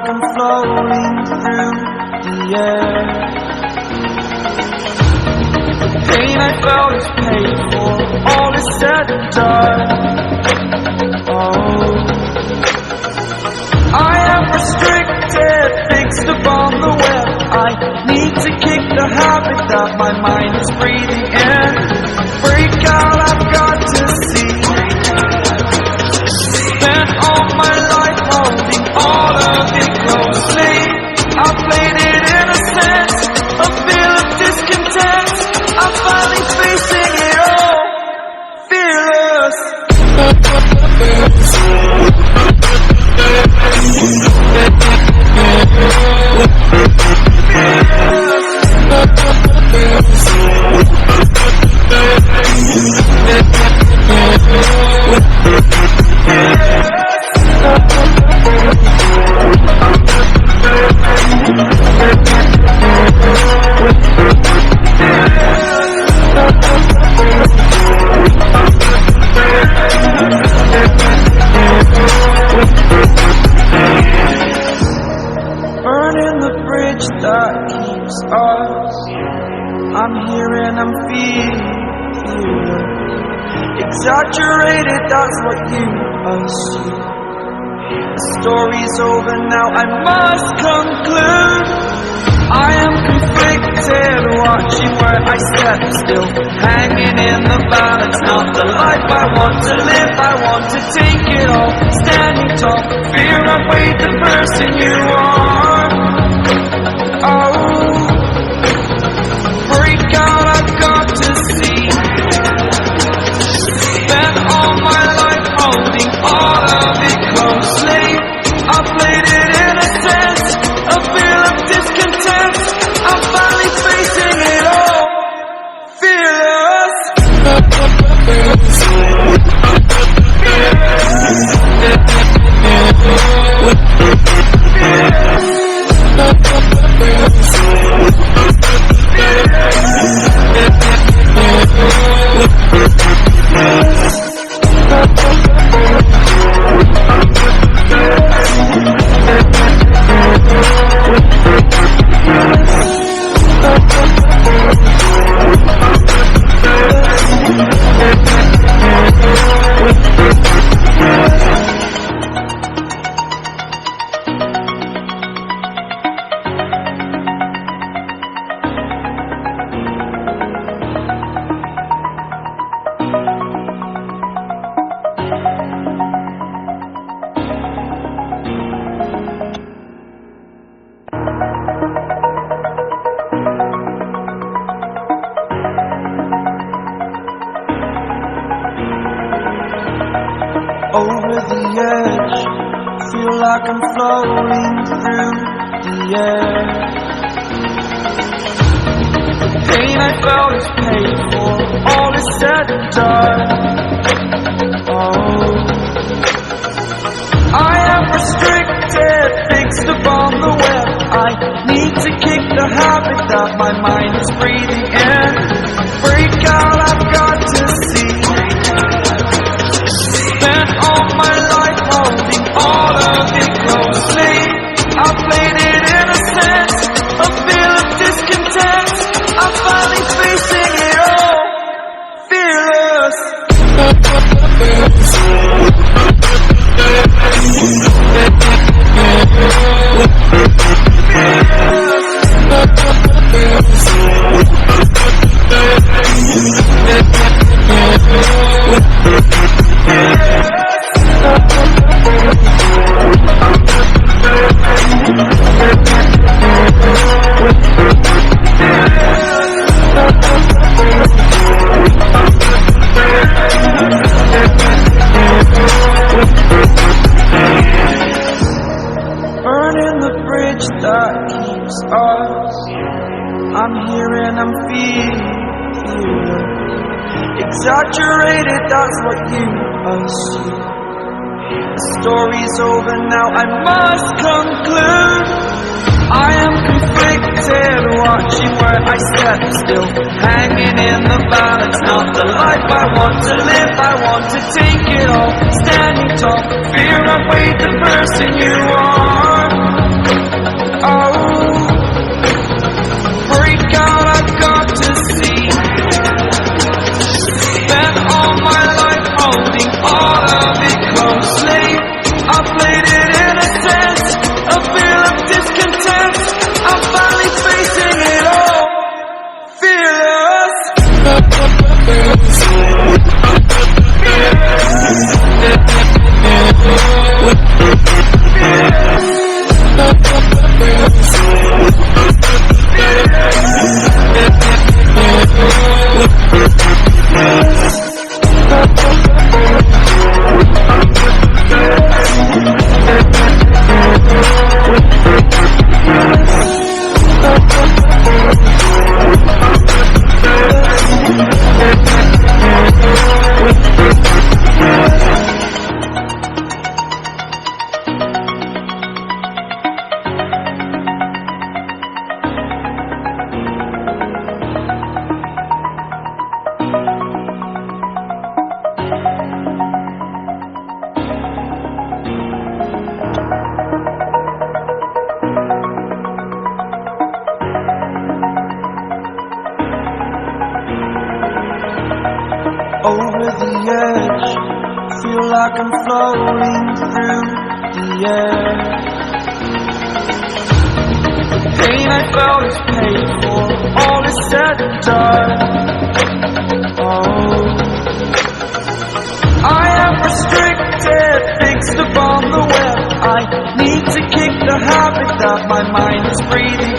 like I'm floating through the air. The pain I felt is paid for, all is said and done. Oh, I am restricted, fixed upon the web. I need to kick the habit that my mind is breathing in. Break out, I've got to see. Spent all my life holding all of it closely. I played it innocent, a feel of discontent. I'm finally facing it all, fearless. Burning the bridge that keeps us. I'm here and I'm feeling exaggerated, that's what you assume. The story's over now, I must conclude. I am conflicted, watching where I step still, hanging in the balance. Not the life I want to live, I want to take it all. Standing tall, fear I've weighed the person you are. Oh, break out, I've got to see. Spent all my life holding all of it closely. I played it innocent, a feel of discontent. I'm finally facing it all, fearless. Over the edge, feel like I'm floating through the air. The pain I felt is paid for, all is said and done. Oh, I am restricted, fixed upon the web. I need to kick the habit that my mind is breathing in. Break out, I've got to see. Spent all my life holding all of it closely. I played it innocent, a feel of discontent. I'm finally facing it all, fearless. Burning the bridge that keeps us. I'm here and I'm feeling exaggerated, that's what you assume. The story's over now, I must conclude. I am conflicted, watching where I step still, hanging in the balance. Not the life I want to live, I want to take it all. Standing tall, fear I've weighed the person you are. like I'm floating through the air. The pain I felt is paid for, all is said and done. Oh, I am restricted, fixed upon the web. I need to kick the habit that my mind is breathing